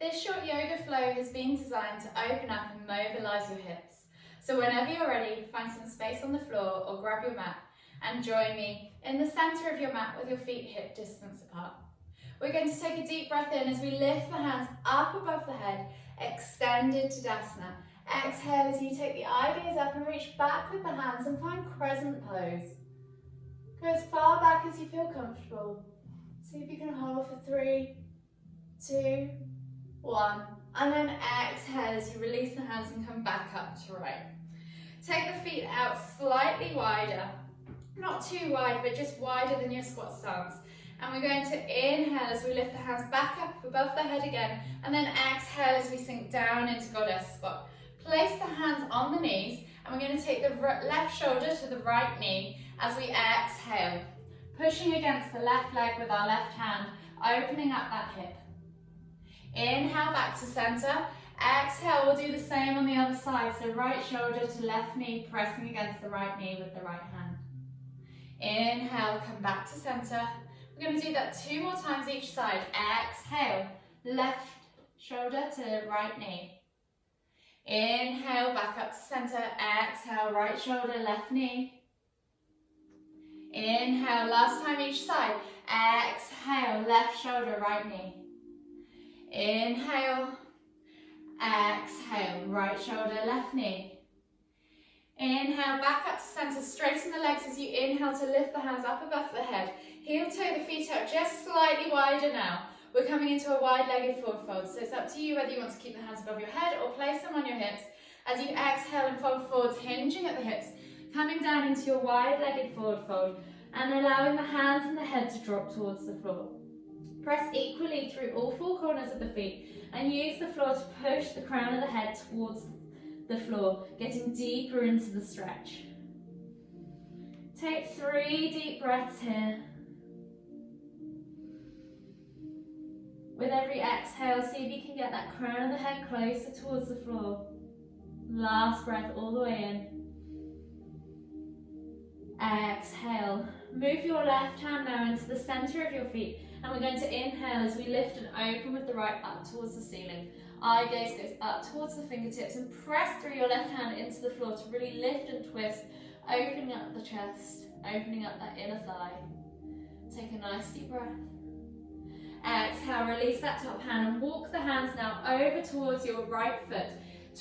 This short yoga flow has been designed to open up and mobilise your hips. So whenever you're ready, find some space on the floor or grab your mat and join me in the centre of your mat with your feet hip distance apart. We're going to take a deep breath in as we lift the hands up above the head, extended Tadasana. Exhale as you take the eye gaze up and reach back with the hands and find crescent pose. Go as far back as you feel comfortable. See if you can hold for 3, 2, 1. And then exhale as you release the hands and come back up to right. Take the feet out slightly wider. Not too wide, but just wider than your squat stance. And we're going to inhale as we lift the hands back up above the head again, and then exhale as we sink down into Goddess Squat. Place the hands on the knees, and we're going to take the left shoulder to the right knee as we exhale. Pushing against the left leg with our left hand, opening up that hip. Inhale back to center. Exhale, we'll do the same on the other side. So right shoulder to left knee, pressing against the right knee with the right hand. Inhale, come back to center. We're going to do that 2 more times each side. Exhale, left shoulder to right knee. Inhale, back up to center. Exhale, right shoulder, left knee. Inhale, last time each side. Exhale, left shoulder, right knee. Inhale, exhale, right shoulder, left knee. Inhale, back up to center, straighten the legs as you inhale to lift the hands up above the head. Heel toe the feet up just slightly wider now. We're coming into a wide-legged forward fold, so it's up to you whether you want to keep the hands above your head or place them on your hips. As you exhale and fold forwards, hinging at the hips, coming down into your wide-legged forward fold and allowing the hands and the head to drop towards the floor. Press equally through all 4 corners of the feet and use the floor to push the crown of the head towards the floor, getting deeper into the stretch. Take 3 deep breaths here. With every exhale, see if you can get that crown of the head closer towards the floor. Last breath all the way in. Exhale. Move your left hand now into the center of your feet, and we're going to inhale as we lift and open with the right up towards the ceiling. Eye gaze goes up towards the fingertips and press through your left hand into the floor to really lift and twist, opening up the chest, opening up that inner thigh. Take a nice deep breath. Exhale, release that top hand and walk the hands now over towards your right foot.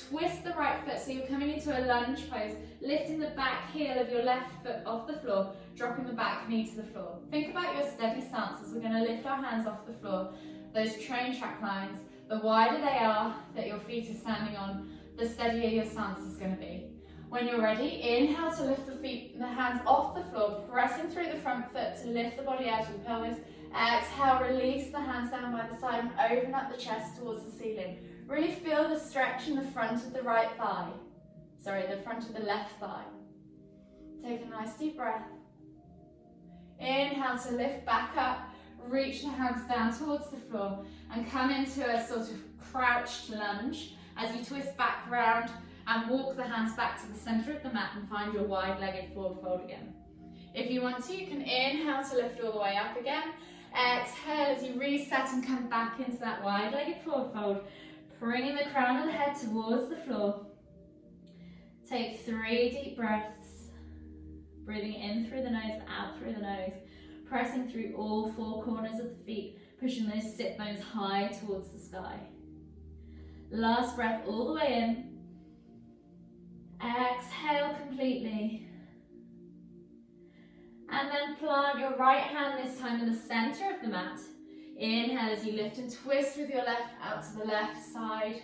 Twist the right foot so you're coming into a lunge pose, lifting the back heel of your left foot off the floor, dropping the back knee to the floor. Think about your steady stance as we're going to lift our hands off the floor. Those train track lines, the wider they are that your feet are standing on, the steadier your stance is going to be. When you're ready, inhale to lift the hands off the floor, pressing through the front foot to lift the body out of the pelvis. Exhale, release the hands down by the side and open up the chest towards the ceiling. Really feel the stretch in the front of the right thigh. The front of the left thigh. Take a nice deep breath. Inhale to lift back up, reach the hands down towards the floor and come into a sort of crouched lunge as you twist back round and walk the hands back to the center of the mat and find your wide-legged forward fold again. If you want to, you can inhale to lift all the way up again. Exhale as you reset and come back into that wide-legged forward fold, bringing the crown of the head towards the floor. Take 3 deep breaths, breathing in through the nose, out through the nose, pressing through all 4 corners of the feet, pushing those sit bones high towards the sky. Last breath all the way in. Exhale completely. And then plant your right hand this time in the center of the mat. Inhale as you lift and twist with your left out to the left side,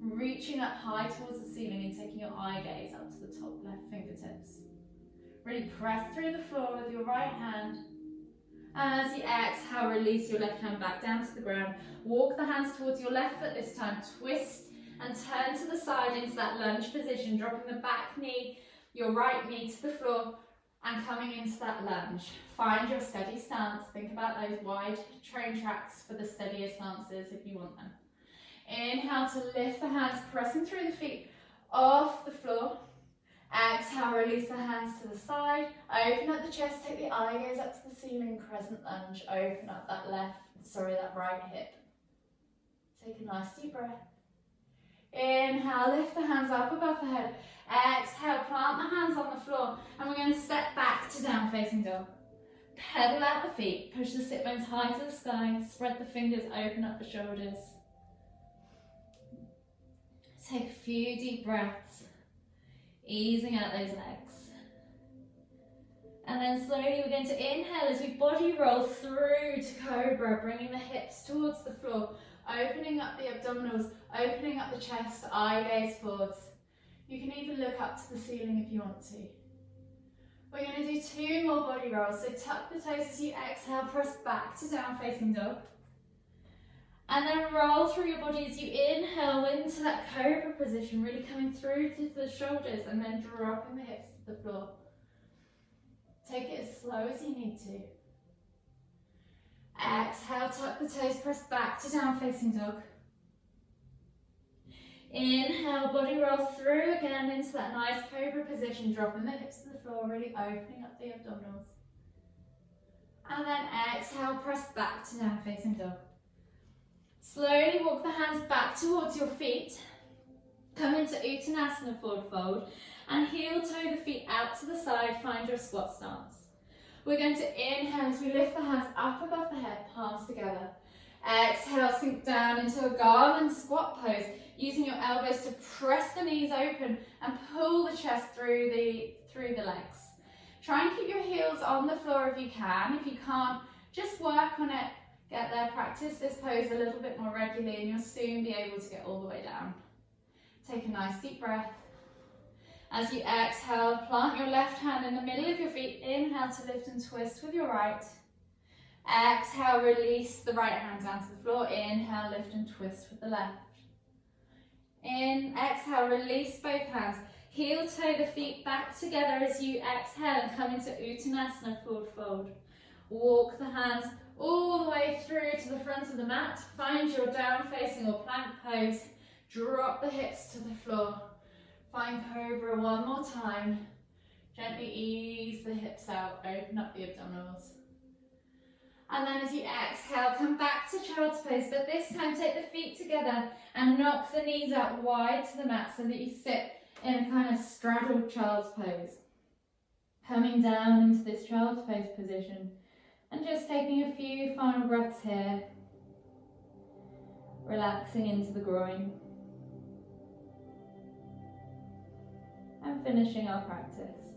reaching up high towards the ceiling and taking your eye gaze up to the top left fingertips. Really press through the floor with your right hand. And as you exhale, release your left hand back down to the ground. Walk the hands towards your left foot this time. Twist and turn to the side into that lunge position, dropping the back knee, your right knee to the floor, and coming into that lunge. Find your steady stance. Think about those wide train tracks for the steadier stances if you want them. Inhale to lift the hands, pressing through the feet off the floor. Exhale, release the hands to the side. Open up the chest, take the eye gaze up to the ceiling, crescent lunge. Open up that right hip. Take a nice deep breath. Inhale, lift the hands up above the head. Exhale, plant the hands on the floor, and we're going to step back to down facing dog. Pedal out the feet, push the sit bones high to the sky, spread the fingers, open up the shoulders. Take a few deep breaths, easing out those legs. And then slowly we're going to inhale as we body roll through to cobra, bringing the hips towards the floor, opening up the abdominals, opening up the chest, eye gaze forwards. You can even look up to the ceiling if you want to. We're going to do 2 more body rolls. So tuck the toes as you exhale, press back to down facing dog. And then roll through your body as you inhale into that cobra position, really coming through to the shoulders and then dropping the hips to the floor. Take it as slow as you need to. Exhale, tuck the toes, press back to down facing dog. Inhale, body roll through again into that nice cobra position, dropping the hips to the floor, really opening up the abdominals. And then exhale, press back to down facing dog. Slowly walk the hands back towards your feet. Come into Uttanasana, forward fold, and heel toe the feet out to the side, find your squat stance. We're going to inhale as we lift the hands up above the head, palms together. Exhale, sink down into a garland squat pose, using your elbows to press the knees open and pull the chest through the legs. Try and keep your heels on the floor if you can. If you can't, just work on it. Get there, practice this pose a little bit more regularly and you'll soon be able to get all the way down. Take a nice deep breath. As you exhale, plant your left hand in the middle of your feet. Inhale to lift and twist with your right. Exhale, release the right hand down to the floor. Inhale, lift and twist with the left. Exhale, release both hands. Heel toe the feet back together as you exhale and come into Uttanasana, forward fold. Walk the hands all the way through to the front of the mat. Find your down facing or plank pose. Drop the hips to the floor. Find cobra one more time. Gently ease the hips out, open up the abdominals. And then as you exhale, come back to child's pose, but this time take the feet together and knock the knees out wide to the mat so that you sit in a kind of straddled child's pose. Coming down into this child's pose position and just taking a few final breaths here. Relaxing into the groin. And finishing our practice.